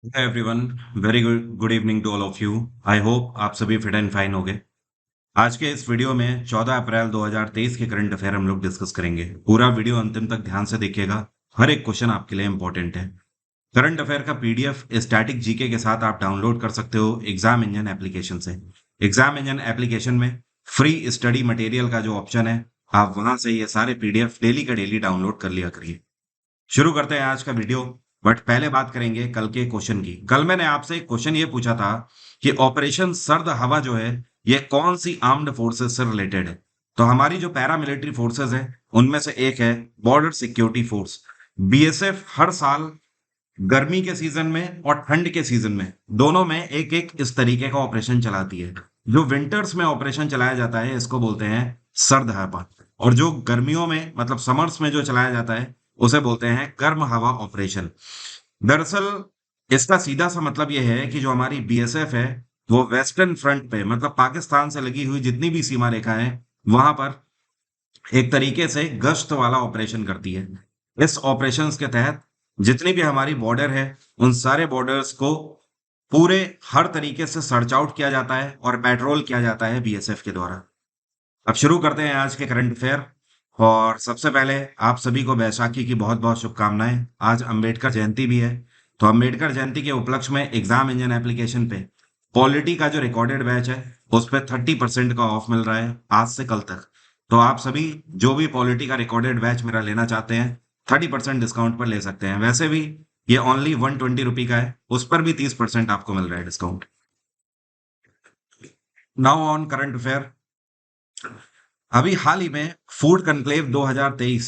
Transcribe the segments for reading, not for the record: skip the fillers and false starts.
Hi everyone. Very good good evening to all of you. I hope आप सभी fit and fine होंगे। आज के इस वीडियो में 14 अप्रैल 2023 के करंट अफेयर हम लोग डिस्कस करेंगे। पूरा वीडियो अंतिम तक ध्यान से देखिएगा। हर एक क्वेश्चन आपके लिए इंपॉर्टेंट है। करंट अफेयर का पीडीएफ स्टैटिक जीके के साथ आप डाउनलोड कर सकते हो एग्जाम इंजन एप्लीकेशन से। एग्जाम इंजन एप्लीकेशन में फ्री स्टडी मटेरियल का जो ऑप्शन है, आप वहां से ये सारे पीडीएफ डेली का डेली डाउनलोड कर लिया करिए। शुरू करते हैं आज का वीडियो। बट पहले बात करेंगे कल के क्वेश्चन की। कल मैंने आपसे एक क्वेश्चन ये पूछा था कि ऑपरेशन सर्द हवा जो है ये कौन सी आर्म्ड फोर्सेस से रिलेटेड है। तो हमारी जो पैरामिलिट्री फोर्सेस है उनमें से एक है बॉर्डर सिक्योरिटी फोर्स। बीएसएफ हर साल गर्मी के सीजन में और ठंड के सीजन में दोनों में एक एक इस तरीके का ऑपरेशन चलाती है। जो विंटर्स में ऑपरेशन चलाया जाता है इसको बोलते हैं सर्द हवा, और जो गर्मियों में मतलब समर्स में जो चलाया जाता है उसे बोलते हैं गर्म हवा ऑपरेशन। दरअसल इसका सीधा सा मतलब यह है कि जो हमारी बीएसएफ है वो वेस्टर्न फ्रंट पे मतलब पाकिस्तान से लगी हुई जितनी भी सीमा रेखा है वहां पर एक तरीके से गश्त वाला ऑपरेशन करती है। इस ऑपरेशंस के तहत जितनी भी हमारी बॉर्डर है उन सारे बॉर्डर्स को पूरे हर तरीके से सर्च आउट किया जाता है और पेट्रोल किया जाता है बीएसएफ के द्वारा। अब शुरू करते हैं आज के करंट अफेयर। और सबसे पहले आप सभी को बैसाखी की बहुत बहुत शुभकामनाएं। आज अंबेडकर जयंती भी है, तो अंबेडकर जयंती के उपलक्ष्य में एग्जाम इंजन एप्लीकेशन पे पॉलिटी का जो रिकॉर्डेड बैच है उस पर 30% का ऑफ मिल रहा है आज से कल तक। तो आप सभी जो भी पॉलिटी का रिकॉर्डेड बैच मेरा लेना चाहते हैं 30% डिस्काउंट पर ले सकते हैं। वैसे भी ये ओनली 120 रुपी का है, उस पर भी 30% आपको मिल रहा है discount. Now on current affair. अभी हाल ही में फूड कन्क्लेव 2023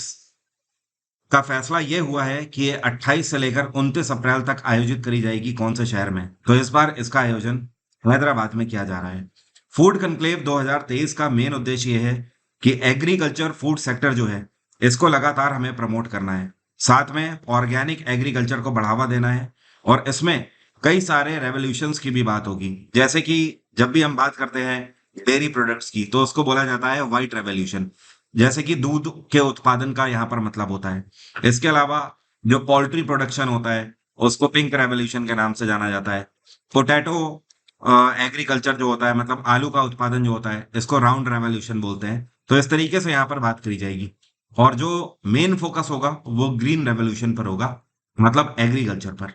का फैसला ये हुआ है कि ये 28 से लेकर 29 अप्रैल तक आयोजित करी जाएगी कौन से शहर में। तो इस बार इसका आयोजन हैदराबाद में किया जा रहा है। फूड कन्क्लेव 2023 का मेन उद्देश्य ये है कि एग्रीकल्चर फूड सेक्टर जो है इसको लगातार हमें प्रमोट करना है, साथ में ऑर्गेनिक एग्रीकल्चर को बढ़ावा देना है। और इसमें कई सारे रेवोल्यूशंस की भी बात होगी, जैसे कि जब भी हम बात करते हैं डेयरी प्रोडक्ट्स की तो उसको बोला जाता है व्हाइट रेवोल्यूशन, जैसे कि दूध के उत्पादन का यहाँ पर मतलब होता है। इसके अलावा जो पोल्ट्री प्रोडक्शन होता है उसको पिंक रेवोल्यूशन के नाम से जाना जाता है। पोटैटो एग्रीकल्चर जो होता है मतलब आलू का उत्पादन जो होता है इसको राउंड रेवोल्यूशन बोलते हैं। तो इस तरीके से यहाँ पर बात करी जाएगी। और जो मेन फोकस होगा वो ग्रीन रेवोल्यूशन पर होगा, मतलब एग्रीकल्चर पर।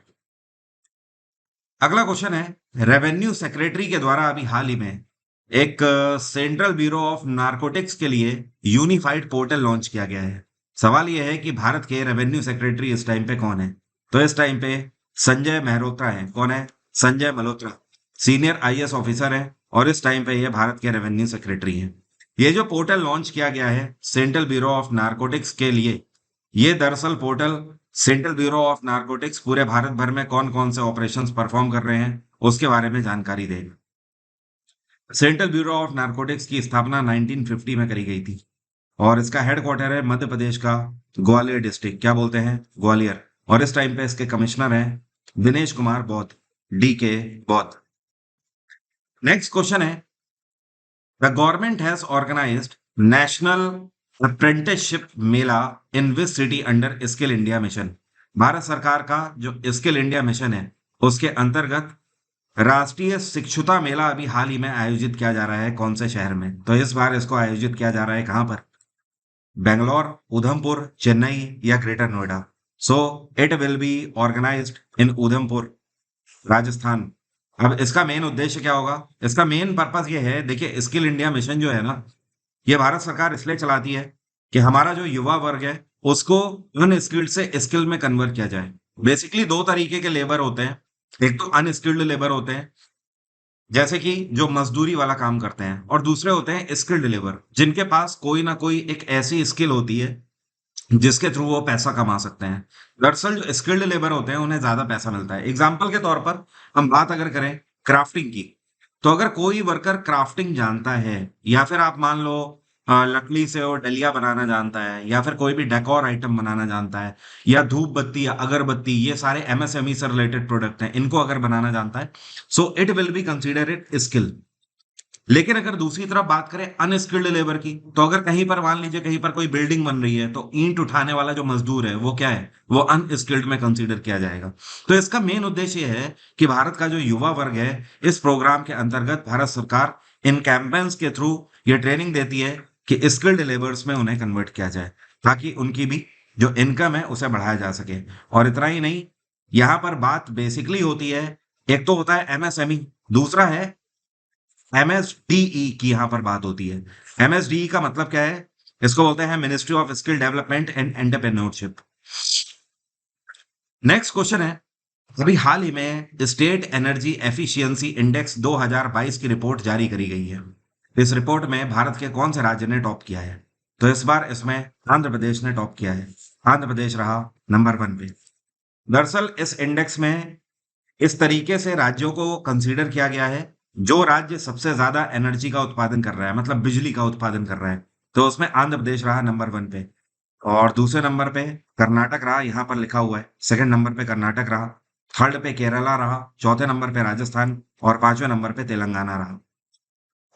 अगला क्वेश्चन है, रेवेन्यू सेक्रेटरी के द्वारा अभी हाल ही में एक सेंट्रल ब्यूरो ऑफ नारकोटिक्स के लिए यूनिफाइड पोर्टल लॉन्च किया गया है। सवाल यह है कि भारत के रेवेन्यू सेक्रेटरी इस टाइम पे कौन है। तो इस टाइम पे संजय मेहरोत्रा है। कौन है? Sanjay Malhotra, senior IAS officer है और इस टाइम पे ये भारत के रेवेन्यू सेक्रेटरी हैं। ये जो पोर्टल लॉन्च किया गया है सेंट्रल ब्यूरो ऑफ नारकोटिक्स के लिए, ये दरअसल portal central bureau of narcotics पूरे भारत भर में कौन कौन से ऑपरेशंस परफॉर्म कर रहे हैं उसके बारे में जानकारी देगा। सेंट्रल ब्यूरो ऑफ नारकोटिक्स की स्थापना 1950 में करी गई थी और इसका हेडक्वार्टर है मध्य प्रदेश का ग्वालियर डिस्ट्रिक्ट। क्या बोलते हैं? ग्वालियर। और इस टाइम पे इसके कमिश्नर हैं दिनेश कुमार बौद्ध, डी के बौद्ध। Next question is, the government has organised national apprenticeship mela in which city under skill India mission. Bharat सरकार का जो स्किल इंडिया मिशन है उसके अंतर्गत राष्ट्रीय शिक्षुता मेला अभी हाल ही में आयोजित किया जा रहा है कौन से शहर में। तो इस बार इसको आयोजित किया जा रहा है कहां पर? बेंगलोर, उधमपुर, चेन्नई या greater Noida. So it will be organized in Udhampur, Rajasthan. अब इसका मेन उद्देश्य क्या होगा? इसका मेन पर्पस ये है, देखिए स्किल इंडिया मिशन जो है ना, ये भारत सरकार इसलिए चलाती है कि हमारा जो युवा वर्ग है उसको अनस्किल्ड से स्किल में कन्वर्ट किया जाए। बेसिकली दो तरीके के लेबर होते हैं, एक तो अनस्किल्ड लेबर होते हैं जैसे कि जो मजदूरी वाला काम करते हैं, और दूसरे होते हैं स्किल्ड लेबर जिनके पास कोई ना कोई एक ऐसी स्किल होती है जिसके थ्रू वो पैसा कमा सकते हैं। दरअसल जो स्किल्ड लेबर होते हैं उन्हें ज्यादा पैसा मिलता है। एग्जाम्पल के तौर पर हम बात अगर करें क्राफ्टिंग की, तो अगर कोई वर्कर क्राफ्टिंग जानता है या फिर आप मान लो लकड़ी से वो डलिया बनाना जानता है या फिर कोई भी डेकोर आइटम बनाना जानता है या धूप बत्ती या अगरबत्ती, ये सारे एमएसएमई से रिलेटेड प्रोडक्ट हैं, इनको अगर बनाना जानता है सो it will be consider it skill. लेकिन अगर दूसरी तरफ बात करें अनस्किल्ड लेबर की, तो अगर कहीं पर मान लीजिए कहीं पर कोई बिल्डिंग बन रही है, तो ईंट उठाने वाला जो मजदूर है वो क्या है, वो अनस्किल्ड में कंसीडर किया जाएगा। तो इसका मेन उद्देश्य ये है कि भारत का जो युवा वर्ग है, इस प्रोग्राम के अंतर्गत भारत सरकार इन कैंपेन्स के थ्रू ये ट्रेनिंग देती है कि स्किल्ड लेबर्स में उन्हें कन्वर्ट किया जाए, ताकि उनकी भी जो इनकम है उसे बढ़ाया जा सके। और इतना ही नहीं, यहाँ पर बात बेसिकली होती है, एक तो होता है एमएसएमई, दूसरा है एमएसडीई की यहाँ पर बात होती है। एमएसडीई का मतलब क्या है? इसको बोलते हैं ministry of skill development and entrepreneurship. Next question है, अभी हाल ही में स्टेट एनर्जी एफिशिएंसी इंडेक्स 2022 की रिपोर्ट जारी करी गई है। इस रिपोर्ट में भारत के कौन से राज्य ने टॉप किया है? तो इस बार इसमें आंध्र प्रदेश ने टॉप किया है। आंध्र प्रदेश रहा नंबर 1 पे। दरअसल इस इंडेक्स में इस तरीके से राज्यों को कंसीडर किया गया है, जो राज्य सबसे ज्यादा एनर्जी का उत्पादन कर रहा है, मतलब बिजली का उत्पादन कर रहा है, तो उसमें आंध्र प्रदेश रहा नंबर 1 पे। और दूसरे नंबर पे कर्नाटक रहा, यहाँ पर लिखा हुआ है। सेकंड नंबर पे कर्नाटक रहा, थर्ड पे केरला रहा, चौथे नंबर पे राजस्थान और पांचवें नंबर पे तेलंगाना रहा।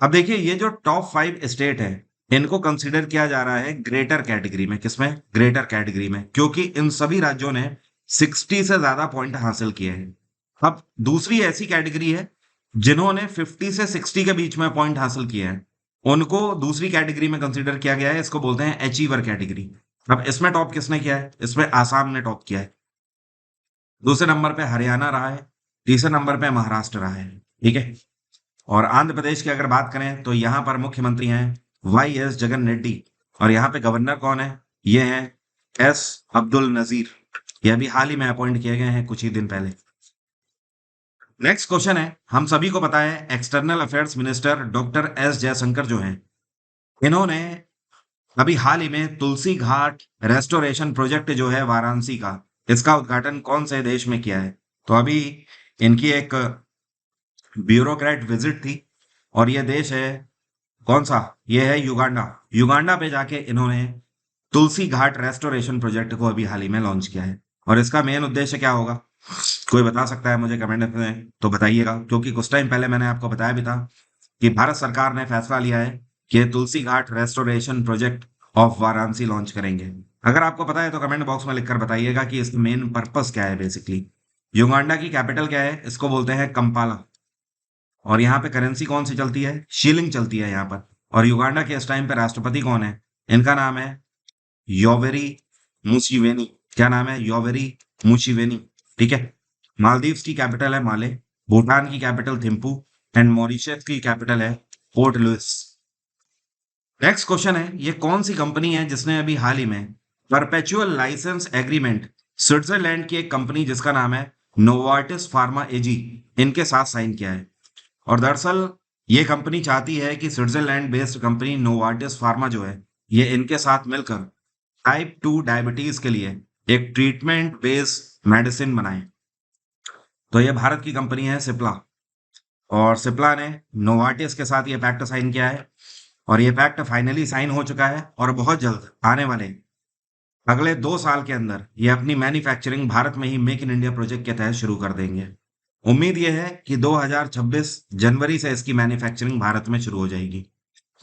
अब देखिए, ये जो टॉप 5 स्टेट है, इनको कंसीडर किया जा रहा है ग्रेटर कैटेगरी में। किसमें? ग्रेटर कैटेगरी में, क्योंकि इन सभी राज्यों ने 60 से ज्यादा पॉइंट हासिल किए हैं। अब दूसरी ऐसी कैटेगरी है जिन्होंने 50 से 60 के बीच में पॉइंट हासिल किए हैं, उनको दूसरी कैटेगरी में कंसीडर किया गया है। इसको बोलते हैं अचीवर कैटेगरी। अब इसमें टॉप किसने किया है? इसमें आसाम ने टॉप किया है। दूसरे नंबर पे हरियाणा रहा है। तीसरे नंबर पे महाराष्ट्र रहा है। ठीक है। और आंध्र प्रदेश की अगर बात करें तो यहाँ पर मुख्यमंत्री हैं वाई एस जगन रेड्डी, और यहाँ पे गवर्नर कौन है? ये हैं एस अब्दुल नजीर। ये अभी हाल ही में अपॉइंट किए गए हैं, कुछ ही दिन पहले। नेक्स्ट क्वेश्चन है, हम सभी को पता है external affairs minister doctor S Jaishankar जो हैं, इन्होंने अभी हाल ही में तुलसी घाट रेस्टोरेशन प्रोजेक्ट जो है वाराणसी का, इसका उद्घाटन कौन से देश में किया है? तो अभी इनकी एक ब्यूरोक्रेट विजिट थी, और ये देश है कौन सा? ये है युगांडा। युगांडा पे जाके इन्होंने तुलसी घाट रेस्टोरेशन प्रोजेक्ट को अभी हाल ही में लॉन्च किया है। और इसका मेन उद्देश्य क्या होगा? कोई बता सकता है मुझे कमेंट में तो बताइएगा, क्योंकि कुछ टाइम पहले मैंने आपको बताया भी था कि भारत सरकार ने फैसला लिया है कि Tulsi Ghat restoration project of Varanasi launch करेंगे। अगर आपको पता है तो कमेंट बॉक्स में लिखकर बताइएगा कि इसका मेन पर्पस क्या है बेसिकली। युगांडा की कैपिटल क्या है? इसको बोलते हैं कंपाला। और यहाँ पे करेंसी कौन सी चलती है? शीलिंग चलती है यहाँ पर। और युगांडा के इस टाइम पे राष्ट्रपति कौन है? इनका नाम है योवेरी मुसीवेनी। क्या नाम है? योवेरी मुसीवेनी। ठीक है। मालदीव्स की कैपिटल है माले, भूटान की कैपिटल थिम्पू, एंड मॉरिशस की कैपिटल है पोर्ट लुइस। नेक्स्ट क्वेश्चन है, ये कौन सी कंपनी है जिसने अभी हाल ही में परपेचुअल लाइसेंस एग्रीमेंट स्विट्जरलैंड की एक कंपनी जिसका नाम है नोवार्टिस फार्मा एजी, इनके साथ साइन किया है? और दरअसल ये कंपनी चाहती है कि Switzerland based company Novartis pharma जो है, ये इनके साथ मिलकर टाइप 2 डायबिटीज के लिए एक ट्रीटमेंट बेस्ड मेडिसिन बनाए। तो ये भारत की कंपनी है सिप्ला, और सिप्ला ने नोवार्टिस के साथ ये पैक्ट साइन किया है। और ये पैक्ट फाइनली साइन हो चुका है, और बहुत जल्द आने वाले अगले 2 साल के अंदर ये अपनी मैन्युफैक्चरिंग भारत में ही मेक इन इंडिया प्रोजेक्ट के तहत शुरू कर देंगे। उम्मीद ये है कि 2026 जनवरी से इसकी मैन्युफैक्चरिंग भारत में शुरू हो जाएगी।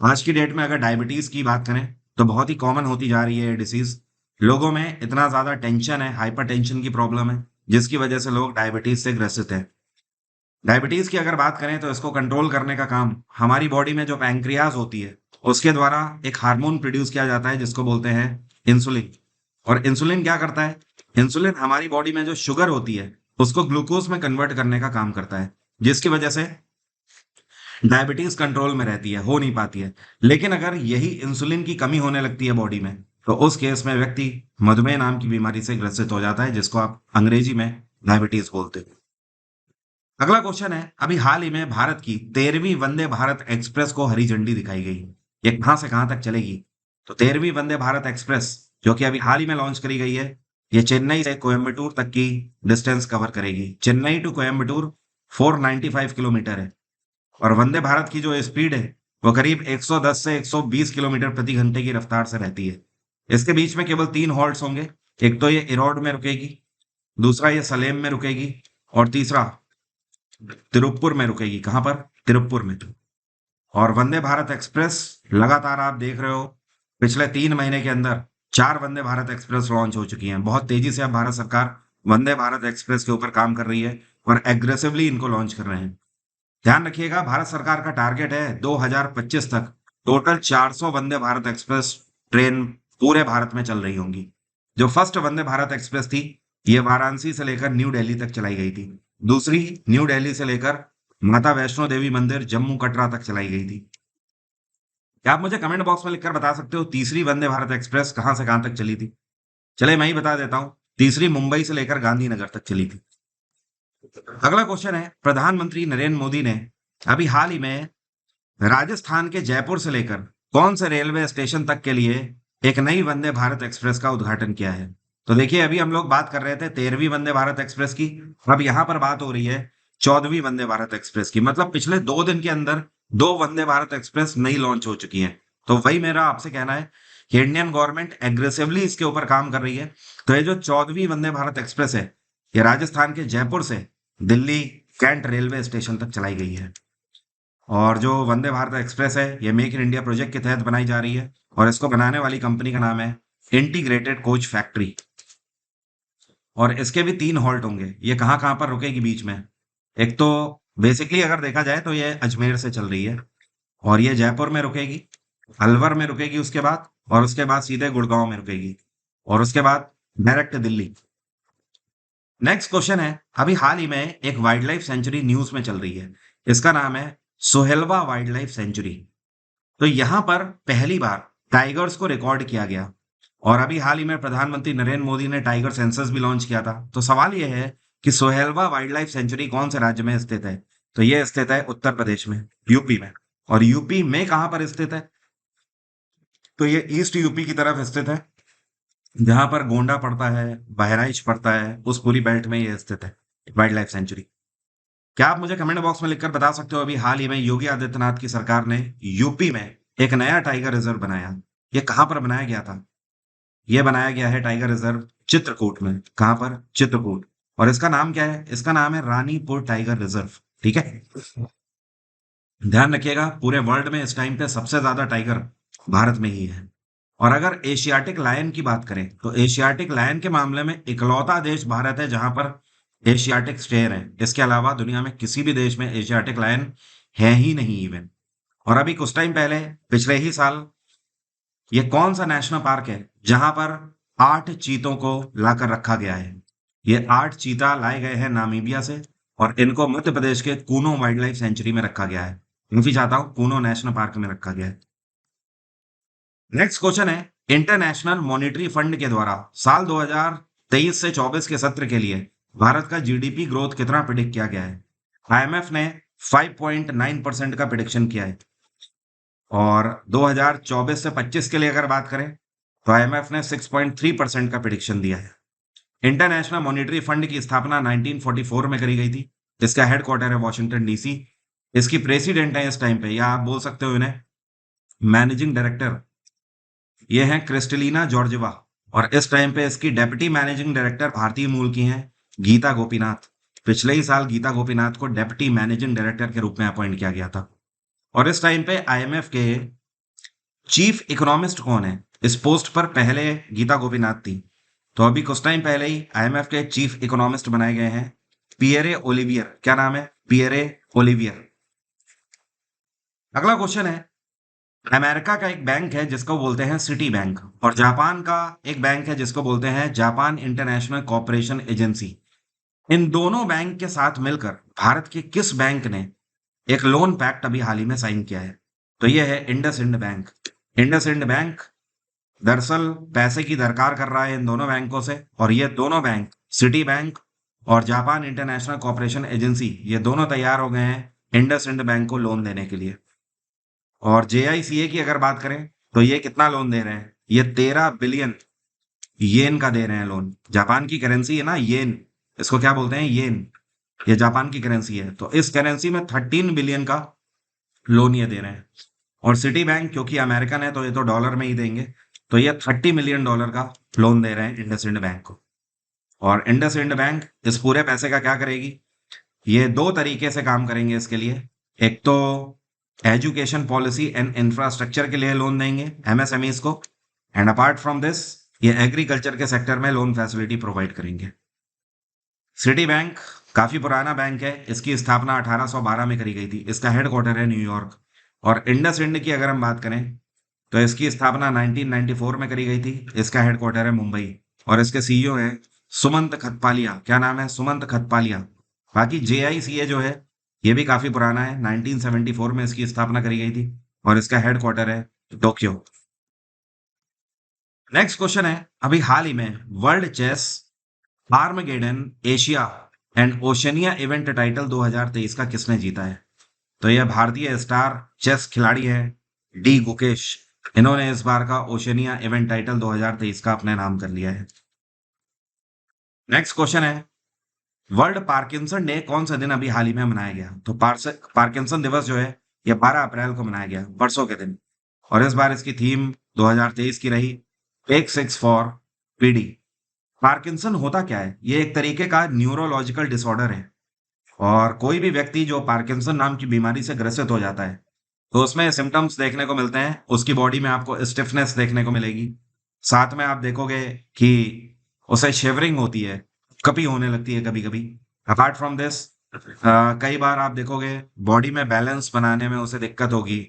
आज की डेट में अगर डायबिटीज की बात करें तो बहुत ही कॉमन होती जा रही है ये डिसीज। लोगों में इतना ज्यादा टेंशन है, हाइपरटेंशन की प्रॉब्लम है, जिसकी वजह से लोग डायबिटीज से ग्रसित हैं। डायबिटीज की अगर बात करें तो इसको कंट्रोल करने का काम हमारी बॉडी में जो पैंक्रियाज होती है उसके द्वारा एक हार्मोन प्रोड्यूस किया जाता है, जिसको बोलते हैं इंसुलिन। और इंसुलिन क्या करता है? इंसुलिन हमारी बॉडी में जो शुगर होती है उसको ग्लूकोज में कन्वर्ट करने का काम करता है, जिसकी वजह से डायबिटीज कंट्रोल में रहती है, हो नहीं पाती है। लेकिन अगर यही इंसुलिन की कमी होने लगती है बॉडी में, तो उस केस में व्यक्ति मधुमेह नाम की बीमारी से ग्रसित हो जाता है, जिसको आप अंग्रेजी में डायबिटीज बोलते हैं। अगला क्वेश्चन है, अभी हाल ही में भारत की 13वीं वंदे भारत एक्सप्रेस को हरी झंडी दिखाई गई। ये कहां से कहां तक चलेगी? तो 13वीं वंदे भारत एक्सप्रेस जो कि अभी हाल ही में लॉन्च करी गई है, ये चेन्नई से कोयम्बटूर तक की डिस्टेंस कवर करेगी। चेन्नई टू कोयम्बटूर 495 किलोमीटर है। और वंदे भारत की जो स्पीड है वो करीब 110 से 120 किलोमीटर प्रति घंटे की रफ्तार से रहती है। इसके बीच में केवल 3 हॉल्ट्स होंगे। एक तो ये इरौड में रुकेगी, दूसरा ये सलेम में रुकेगी, और तीसरा तिरुप्पुर में रुकेगी। कहां पर? तिरुप्पुर में। और वंदे भारत एक्सप्रेस लगातार आप देख रहे हो पिछले 3 महीने के अंदर 4 वंदे भारत एक्सप्रेस लॉन्च हो चुकी हैं। बहुत तेजी से अब भारत सरकार वंदे भारत एक्सप्रेस के ऊपर काम कर रही है और एग्रेसिवली इनको लॉन्च कर रहे हैं। ध्यान रखिएगा, भारत सरकार का टारगेट है 2025 तक total 400 Vande Bharat express train पूरे भारत में चल रही होंगी। जो फर्स्ट वंदे भारत एक्सप्रेस थी, ये वाराणसी से लेकर न्यू दिल्ली तक चलाई गई थी। दूसरी न्यू दिल्ली से लेकर माता वैष्णो देवी मंदिर जम्मू कटरा तक चलाई गई थी। क्या आप मुझे कमेंट बॉक्स में लिखकर बता सकते हो तीसरी वंदे भारत एक्सप्रेस कहां से कहां तक चली थी? चले मैं ही बता देता हूं, तीसरी मुंबई से लेकर गांधीनगर तक चली थी। अगला क्वेश्चन है, प्रधानमंत्री नरेंद्र मोदी ने अभी हाल ही में राजस्थान के जयपुर से लेकर कौन से रेलवे स्टेशन तक के लिए एक नई वंदे भारत एक्सप्रेस का उद्घाटन किया है? तो देखिए, अभी हम लोग बात कर रहे थे 13वीं वंदे भारत एक्सप्रेस की, अब यहां पर बात हो रही है 14वीं वंदे भारत एक्सप्रेस की। मतलब पिछले 2 दिन के अंदर 2 वंदे भारत एक्सप्रेस नई लॉन्च हो चुकी हैं। तो वही मेरा आपसे कहना है कि इंडियन गवर्नमेंट एग्रेसिवली इसके ऊपर काम कर रही है। तो ये जो 14वीं वंदे भारत एक्सप्रेस है, ये राजस्थान के जयपुर से दिल्ली कैंट रेलवे स्टेशन तक चलाई गई है। और जो वंदे भारत एक्सप्रेस है, ये मेक इन इंडिया प्रोजेक्ट के तहत बनाई जा रही है और इसको बनाने वाली कंपनी का नाम है इंटीग्रेटेड कोच फैक्ट्री। और इसके भी 3 हॉल्ट होंगे। ये कहाँ कहाँ पर रुकेगी बीच में? एक तो बेसिकली अगर देखा जाए तो ये अजमेर से चल रही है और ये जयपुर में रुकेगी, अलवर में रुकेगी उसके बाद, और उसके बाद सीधे गुड़गांव में रुकेगी और उसके बाद डायरेक्ट दिल्ली। नेक्स्ट क्वेश्चन है, अभी हाल ही में एक वाइल्ड लाइफ सेंचुरी न्यूज में चल रही है। इसका नाम है सोहेलवा वाइल्ड लाइफ सेंचुरी। तो यहां पर पहली बार टाइगर्स को रिकॉर्ड किया गया और अभी हाल ही में प्रधानमंत्री नरेंद्र मोदी ने टाइगर सेंसस भी लॉन्च किया था। तो सवाल यह है कि सोहेलवा वाइल्ड लाइफ सेंचुरी कौन से राज्य में स्थित है? तो यह स्थित है उत्तर प्रदेश में, यूपी में। और यूपी में कहां पर स्थित है? तो ये ईस्ट यूपी की तरफ स्थित है, जहां पर गोंडा पड़ता है, बहराइच पड़ता है, उस पूरी बेल्ट में ये स्थित है वाइल्ड लाइफ सेंचुरी। क्या आप मुझे कमेंट बॉक्स में लिखकर बता सकते हो, अभी हाल ही में योगी आदित्यनाथ की सरकार ने यूपी में एक नया टाइगर रिजर्व बनाया, ये कहां पर बनाया गया था? ये बनाया गया है टाइगर रिजर्व चित्रकूट में। कहां पर? चित्रकूट। और इसका नाम क्या है? इसका नाम है रानीपुर टाइगर रिजर्व। ठीक है, ध्यान रखिएगा, पूरे वर्ल्ड में इस टाइम पे सबसे ज्यादा टाइगर भारत में ही है। और अगर एशियाटिक लायन की बात करें तो एशियाटिक लायन के मामले में इकलौता देश भारत है जहां पर एशियाटिक शेर है। इसके अलावा दुनिया में किसी भी देश में एशियाटिक लायन है ही नहीं इवन। और अभी कुछ टाइम पहले, पिछले ही साल, ये कौन सा नेशनल पार्क है जहां पर 8 चीतों को लाकर रखा गया है? ये 8 चीता लाए गए हैं नामीबिया से और इनको मध्य प्रदेश के कूनो वाइल्ड लाइफ सेंचुरी में रखा गया है। माफी चाहता हूं, कूनो नेशनल पार्क में रखा गया है। नेक्स्ट क्वेश्चन है, इंटरनेशनल मॉनिटरी फंड के द्वारा साल 2023 से 24 के सत्र के लिए भारत का जीडीपी ग्रोथ कितना प्रिडिक्ट किया गया है? आईएमएफ ने 5.9% का प्रिडिक्शन किया है। और 2024 से 25 के लिए अगर बात करें तो आईएमएफ ने 6.3% का प्रिडिक्शन दिया है। इंटरनेशनल मॉनिटरी फंड की स्थापना 1944 में करी गई थी। इसका हेडक्वार्टर है वॉशिंगटन डीसी। इसकी प्रेसिडेंट है इस टाइम पे, या आप बोल सकते हो इन्हें मैनेजिंग डायरेक्टर, ये हैं क्रिस्टलिना जॉर्जेवा। और इस टाइम पे इसकी डेप्यूटी मैनेजिंग डायरेक्टर भारतीय मूल की हैं गीता गोपीनाथ। पिछले ही साल गीता गोपीनाथ को डेप्यूटी मैनेजिंग डायरेक्टर के रूप में अपॉइंट किया गया था। और इस टाइम पे आईएमएफ के चीफ इकोनॉमिस्ट कौन है? इस पोस्ट पर पहले गीता गोपीनाथ थी, तो अभी कुछ टाइम पहले ही आईएमएफ के चीफ इकोनॉमिस्ट बनाए गए हैं पियरे ओलिवियर। क्या नाम है? Pierre Olivier. अगला क्वेश्चन है, अमेरिका का एक बैंक है जिसको बोलते हैं सिटी बैंक, और जापान का एक बैंक है जिसको बोलते हैं जापान इंटरनेशनल कॉपरेशन एजेंसी। इन दोनों बैंक के साथ मिलकर भारत के किस बैंक ने एक लोन पैक्ट अभी हाल ही में साइन किया है? तो यह है इंडसइंड बैंक। इंडसइंड बैंक दरअसल पैसे की दरकार कर रहा है इन दोनों बैंकों से, और ये दोनों बैंक, सिटी बैंक और जापान इंटरनेशनल कॉपरेशन एजेंसी, ये दोनों तैयार हो गए हैं इंडसइंड बैंक को लोन देने के लिए। और जेआईसीए की अगर बात करें तो ये कितना लोन दे रहे हैं? ये 13 बिलियन येन का दे रहे हैं लोन। जापान की करेंसी है ना येन, इसको क्या बोलते हैं? येन। ये जापान की करेंसी है, तो इस करेंसी में 13 बिलियन का लोन ये दे रहे हैं। और सिटी बैंक क्योंकि अमेरिकन है तो ये तो डॉलर में ही देंगे, तो ये $30 मिलियन का लोन दे रहे हैं इंडसइंड बैंक को। और इंडसइंड बैंक इस पूरे पैसे का क्या करेगी? ये 2 तरीके से काम करेंगे इसके लिए। एक तो एजुकेशन पॉलिसी एंड इंफ्रास्ट्रक्चर के लिए लोन देंगे एमएसएमईज को। एंड अपार्ट फ्रॉम दिस, ये एग्रीकल्चर के सेक्टर में लोन फैसिलिटी प्रोवाइड करेंगे। सिटी बैंक काफी पुराना बैंक है, इसकी स्थापना 1812 में करी गई थी, इसका हेडक्वार्टर है न्यूयॉर्क। और इंडस इंड की अगर हम बात करें तो इसकी स्थापना 1994 में करी गई थी, इसका हेडक्वार्टर है मुंबई। और इसके सीईओ है सुमंत खतपालिया। क्या नाम है? सुमंत खतपालिया। बाकी जेआईसीए जो है ये भी काफी पुराना है, 1974 में इसकी स्थापना करी गई थी और इसका हेडक्वार्टर है टोक्यो। नेक्स्ट क्वेश्चन है, अभी हाल ही में world chess armageddon Asia and Oceania event title 2023 का किसने जीता है? तो यह भारतीय स्टार चेस खिलाड़ी है डी गुकेश। इन्होंने इस बार का ओशनिया इवेंट टाइटल 2023 का अपने नाम कर लिया है। नेक्स्ट क्वेश्चन है, वर्ल्ड पार्किंसन डे कौन सा दिन अभी हाल ही में मनाया गया? तो पार्किंसन दिवस जो है ये 12 अप्रैल को मनाया गया, परसों के दिन। और इस बार इसकी थीम 2023 की रही टेक 6 फॉर पीडी। पार्किंसन होता क्या है? ये एक तरीके का न्यूरोलॉजिकल डिसऑर्डर है और कोई भी व्यक्ति जो पार्किंसन नाम की बीमारी से ग्रसित हो जाता है तो उसमें सिम्टम्स देखने को मिलते हैं। उसकी बॉडी में आपको स्टिफनेस देखने को मिलेगी, साथ में आप देखोगे कि उसे शिवरिंग होती है, कभी होने लगती है कभी कभी। अपार्ट फ्रॉम दिस, कई बार आप देखोगे बॉडी में बैलेंस बनाने में उसे दिक्कत होगी।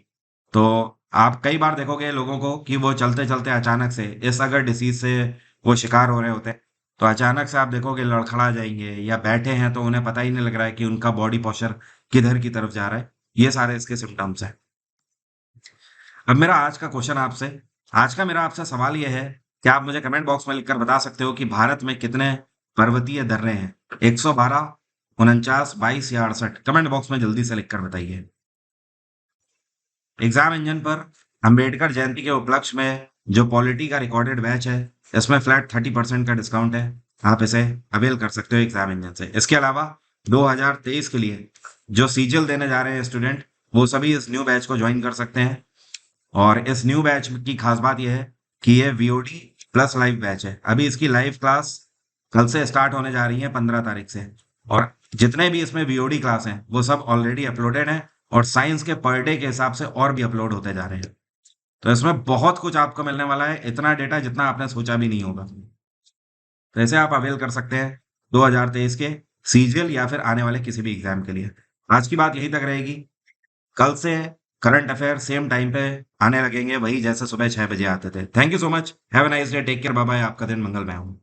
तो आप कई बार देखोगे लोगों को कि वो चलते चलते अचानक से इस अगर डिसीज से वो शिकार हो रहे होते हैं तो अचानक से आप देखोगे लड़खड़ा जाएंगे, या बैठे हैं तो उन्हें पता ही नहीं लग रहा है कि उनका बॉडी पोस्चर किधर की तरफ जा रहा है। ये सारे इसके सिम्टम्स हैं। अब मेरा आज का क्वेश्चन आपसे, आज का मेरा आपसे सवाल ये है कि आप मुझे कमेंट बॉक्स में लिखकर बता सकते हो कि भारत में कितने पर्वतीय दर्रे हैं? 112, 49, 22 या 68? कमेंट बॉक्स में जल्दी से लिखकर बताइए। एग्जाम इंजन पर अंबेडकर जयंती के उपलक्ष्य में जो पॉलिटी का रिकॉर्डेड बैच है इसमें फ्लैट 30% का डिस्काउंट है, आप इसे अवेल कर सकते हो एग्जाम इंजन से। इसके अलावा 2023 के लिए जो सीजीएल देने जा रहे हैं स्टूडेंट, वो सभी इस न्यू बैच को ज्वाइन कर सकते हैं। और इस न्यू बैच की खास बात यह है कि ये वीओडी प्लस लाइव बैच है। अभी इसकी लाइव क्लास कल से स्टार्ट होने जा रही है 15 तारीख से, और जितने भी इसमें वीओडी क्लास हैं वो सब ऑलरेडी अपलोडेड हैं और साइंस के पर डे के हिसाब से और भी अपलोड होते जा रहे हैं। तो इसमें बहुत कुछ आपको मिलने वाला है, इतना डेटा जितना आपने सोचा भी नहीं होगा। तो इसे आप अवेल कर सकते हैं 2023 के सीजीएल या फिर आने वाले किसी भी एग्जाम के लिए। आज की बात यहीं तक रहेगी। कल से करंट अफेयर सेम टाइम पे आने लगेंगे, वही जैसे सुबह 6 बजे आते थे। Thank you so much, have a nice day, take care, bye bye, आपका दिन मंगलमय हो।